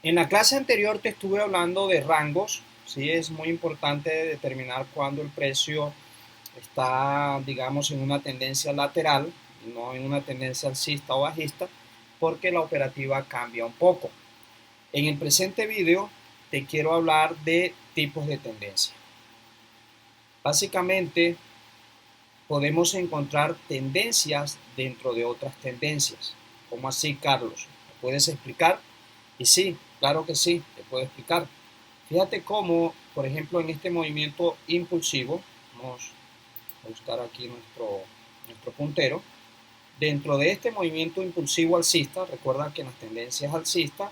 En la clase anterior te estuve hablando de rangos. Sí, es muy importante determinar cuándo el precio está, digamos, en una tendencia lateral, no en una tendencia alcista o bajista, porque la operativa cambia un poco. En el presente video te quiero hablar de tipos de tendencia. Básicamente, podemos encontrar tendencias dentro de otras tendencias. ¿Cómo así, Carlos? ¿Me puedes explicar? Y sí, claro que sí, te puedo explicar. Fíjate cómo, por ejemplo, en este movimiento impulsivo, vamos a buscar aquí nuestro puntero, dentro de este movimiento impulsivo alcista, recuerda que en las tendencias alcistas,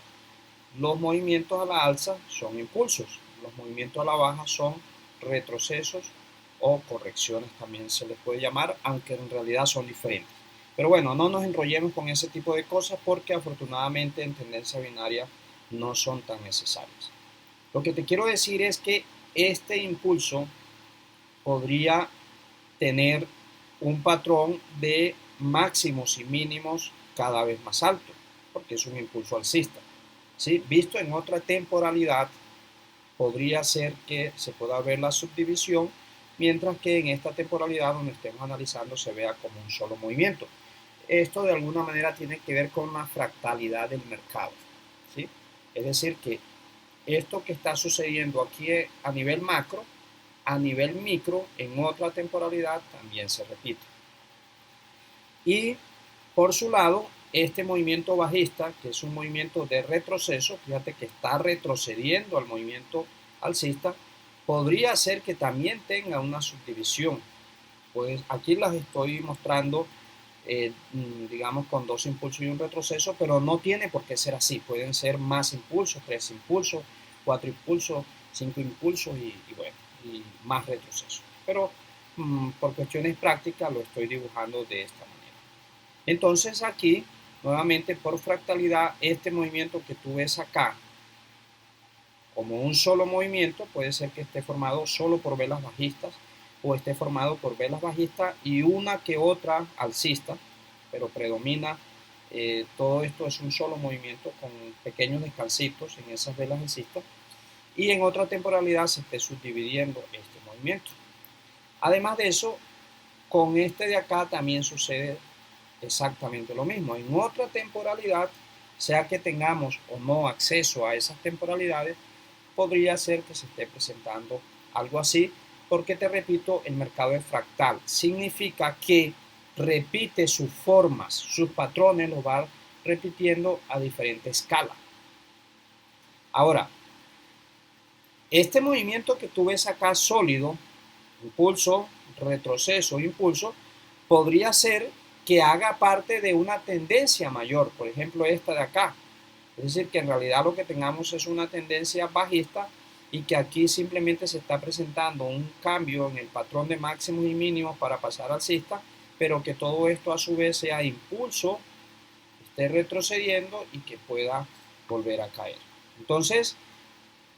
los movimientos a la alza son impulsos, los movimientos a la baja son retrocesos o correcciones también se les puede llamar, aunque en realidad son diferentes. Pero bueno, no nos enrollemos con ese tipo de cosas porque afortunadamente en tendencia binaria no son tan necesarias. Lo que te quiero decir es que este impulso podría tener un patrón de máximos y mínimos cada vez más alto, porque es un impulso alcista. ¿Sí? Visto en otra temporalidad, podría ser que se pueda ver la subdivisión, mientras que en esta temporalidad donde estemos analizando se vea como un solo movimiento. Esto de alguna manera tiene que ver con la fractalidad del mercado. ¿Sí? Es decir, que esto que está sucediendo aquí a nivel macro, a nivel micro, en otra temporalidad también se repite. Y por su lado, este movimiento bajista, que es un movimiento de retroceso, fíjate que está retrocediendo al movimiento alcista, podría ser que también tenga una subdivisión. Pues aquí las estoy mostrando, digamos, con dos impulsos y un retroceso, pero no tiene por qué ser así. Pueden ser más impulsos, 3 impulsos, 4 impulsos, 5 impulsos y bueno, y más retrocesos. Pero por cuestiones prácticas lo estoy dibujando de esta manera. Entonces aquí, nuevamente por fractalidad, este movimiento que tú ves acá, como un solo movimiento, puede ser que esté formado solo por velas bajistas o esté formado por velas bajistas y una que otra alcista, pero predomina, todo esto es un solo movimiento con pequeños descansitos en esas velas alcistas y en otra temporalidad se esté subdividiendo este movimiento. Además de eso, con este de acá también sucede exactamente lo mismo. En otra temporalidad, sea que tengamos o no acceso a esas temporalidades, podría ser que se esté presentando algo así, porque te repito, el mercado es fractal. Significa que repite sus formas, sus patrones los va repitiendo a diferente escala. Ahora, este movimiento que tú ves acá sólido, impulso, retroceso, impulso, podría ser que haga parte de una tendencia mayor, por ejemplo esta de acá. Es decir, que en realidad lo que tengamos es una tendencia bajista y que aquí simplemente se está presentando un cambio en el patrón de máximos y mínimos para pasar alcista, pero que todo esto a su vez sea impulso, esté retrocediendo y que pueda volver a caer. Entonces,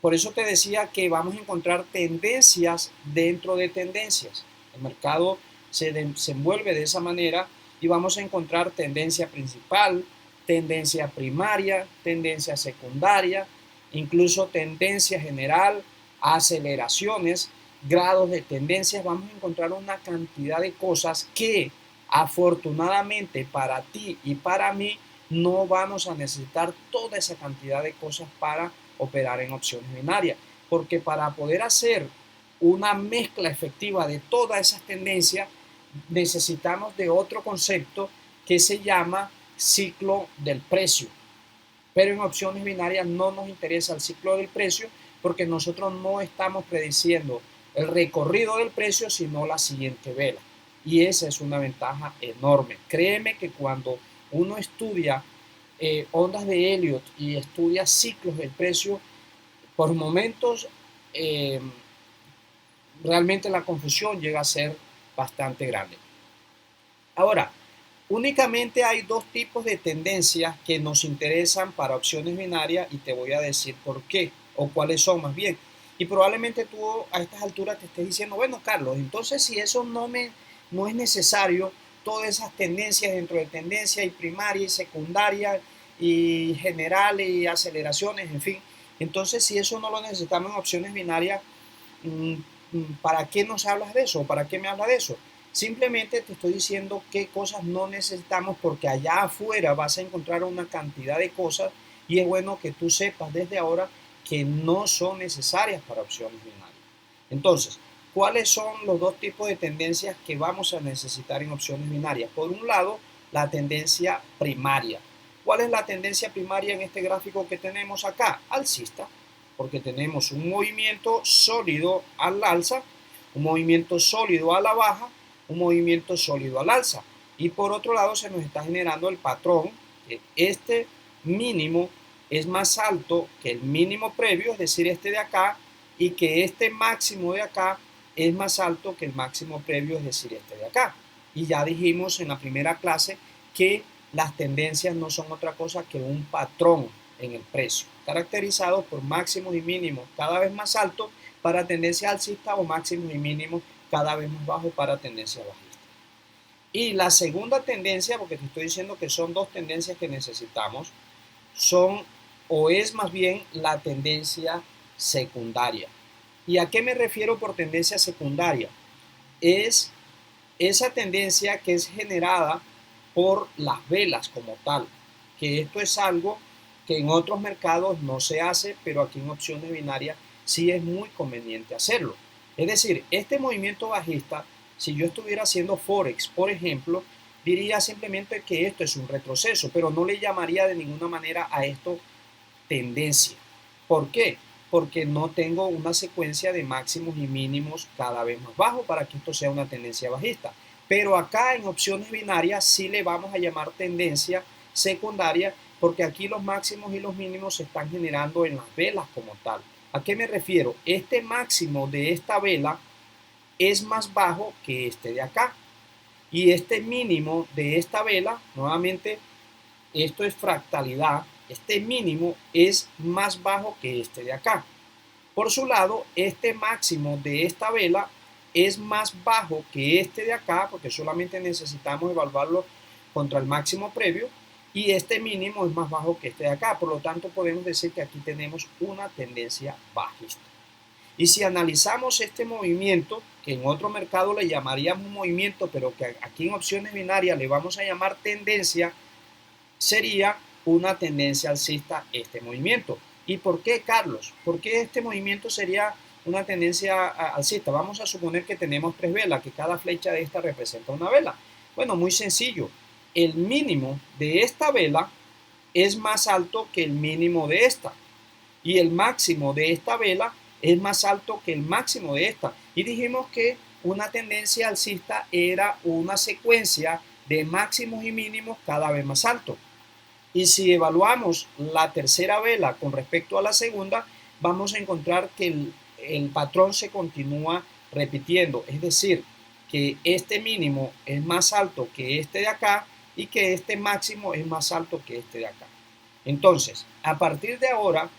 por eso te decía que vamos a encontrar tendencias dentro de tendencias. El mercado se envuelve de esa manera y vamos a encontrar tendencia principal, tendencia primaria, tendencia secundaria, incluso tendencia general, aceleraciones, grados de tendencias. Vamos a encontrar una cantidad de cosas que afortunadamente para ti y para mí no vamos a necesitar toda esa cantidad de cosas para operar en opciones binarias, porque para poder hacer una mezcla efectiva de todas esas tendencias necesitamos de otro concepto que se llama ciclo del precio. Pero en opciones binarias no nos interesa el ciclo del precio porque nosotros no estamos prediciendo el recorrido del precio, sino la siguiente vela. Y esa es una ventaja enorme. Créeme que cuando uno estudia ondas de Elliott y estudia ciclos del precio, por momentos eh, realmente la confusión llega a ser bastante grande. Ahora, únicamente hay dos tipos de tendencias que nos interesan para opciones binarias y te voy a decir por qué o cuáles son más bien. Y probablemente tú a estas alturas te estés diciendo, bueno, Carlos, entonces si eso no es necesario, todas esas tendencias dentro de tendencia y primaria y secundaria, y general y aceleraciones, en fin. Entonces, si eso no lo necesitamos en opciones binarias, ¿para qué nos hablas de eso? ¿Para qué me hablas de eso? Simplemente te estoy diciendo qué cosas no necesitamos porque allá afuera vas a encontrar una cantidad de cosas y es bueno que tú sepas desde ahora que no son necesarias para opciones binarias. Entonces, ¿cuáles son los dos tipos de tendencias que vamos a necesitar en opciones binarias? Por un lado, la tendencia primaria. ¿Cuál es la tendencia primaria en este gráfico que tenemos acá? Alcista, porque tenemos un movimiento sólido al alza, un movimiento sólido a la baja, un movimiento sólido al alza. Y por otro lado se nos está generando el patrón que este mínimo es más alto que el mínimo previo, es decir, este de acá, y que este máximo de acá es más alto que el máximo previo, es decir, este de acá. Y ya dijimos en la primera clase que las tendencias no son otra cosa que un patrón en el precio, caracterizado por máximos y mínimos cada vez más altos para tendencia alcista o máximos y mínimos cada vez más bajos para tendencia bajista. Y la segunda tendencia, porque te estoy diciendo que son dos tendencias que necesitamos, son o es más bien la tendencia secundaria. ¿Y a qué me refiero por tendencia secundaria? Es esa tendencia que es generada por las velas como tal, que esto es algo que en otros mercados no se hace, pero aquí en opciones binarias sí es muy conveniente hacerlo. Es decir, este movimiento bajista, si yo estuviera haciendo Forex, por ejemplo, diría simplemente que esto es un retroceso, pero no le llamaría de ninguna manera a esto tendencia. ¿Por qué? Porque no tengo una secuencia de máximos y mínimos cada vez más bajo para que esto sea una tendencia bajista. Pero acá en opciones binarias sí le vamos a llamar tendencia secundaria porque aquí los máximos y los mínimos se están generando en las velas como tal. ¿A qué me refiero? Este máximo de esta vela es más bajo que este de acá. Y este mínimo de esta vela, nuevamente, esto es fractalidad, este mínimo es más bajo que este de acá. Por su lado, este máximo de esta vela es más bajo que este de acá, porque solamente necesitamos evaluarlo contra el máximo previo, y este mínimo es más bajo que este de acá. Por lo tanto, podemos decir que aquí tenemos una tendencia bajista. Y si analizamos este movimiento, que en otro mercado le llamaríamos un movimiento, pero que aquí en opciones binarias le vamos a llamar tendencia, sería una tendencia alcista este movimiento. ¿Y por qué, Carlos? ¿Por qué este movimiento sería una tendencia alcista? Vamos a suponer que tenemos tres velas, que cada flecha de esta representa una vela. Bueno, muy sencillo. El mínimo de esta vela es más alto que el mínimo de esta. Y el máximo de esta vela es más alto que el máximo de esta. Y dijimos que una tendencia alcista era una secuencia de máximos y mínimos cada vez más alto. Y si evaluamos la tercera vela con respecto a la segunda, vamos a encontrar que el patrón se continúa repitiendo. Es decir, que este mínimo es más alto que este de acá y que este máximo es más alto que este de acá. Entonces, a partir de ahora,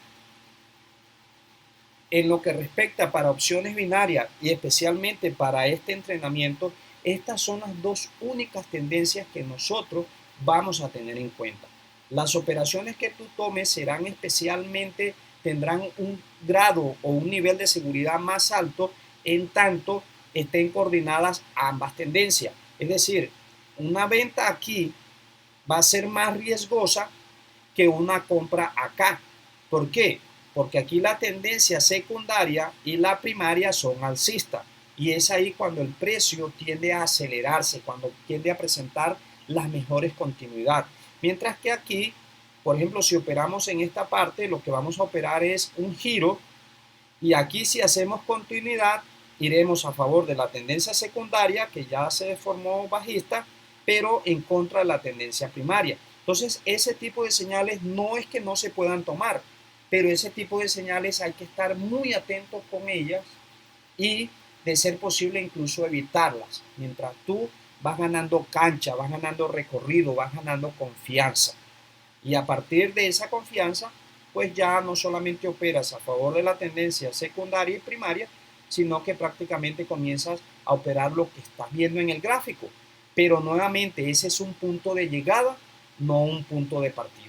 en lo que respecta para opciones binarias y especialmente para este entrenamiento, estas son las dos únicas tendencias que nosotros vamos a tener en cuenta. Las operaciones que tú tomes serán especialmente, tendrán un grado o un nivel de seguridad más alto en tanto estén coordinadas ambas tendencias. Es decir, una venta aquí va a ser más riesgosa que una compra acá. ¿Por qué? Porque aquí la tendencia secundaria y la primaria son alcistas. Y es ahí cuando el precio tiende a acelerarse, cuando tiende a presentar las mejores continuidades. Mientras que aquí, por ejemplo, si operamos en esta parte, lo que vamos a operar es un giro. Y aquí si hacemos continuidad, iremos a favor de la tendencia secundaria, que ya se formó bajista, pero en contra de la tendencia primaria. Entonces, ese tipo de señales no es que no se puedan tomar, pero ese tipo de señales hay que estar muy atentos con ellas y, de ser posible, incluso evitarlas. Mientras tú vas ganando cancha, vas ganando recorrido, vas ganando confianza. Y a partir de esa confianza, pues ya no solamente operas a favor de la tendencia secundaria y primaria, sino que prácticamente comienzas a operar lo que estás viendo en el gráfico. Pero nuevamente, ese es un punto de llegada, no un punto de partida.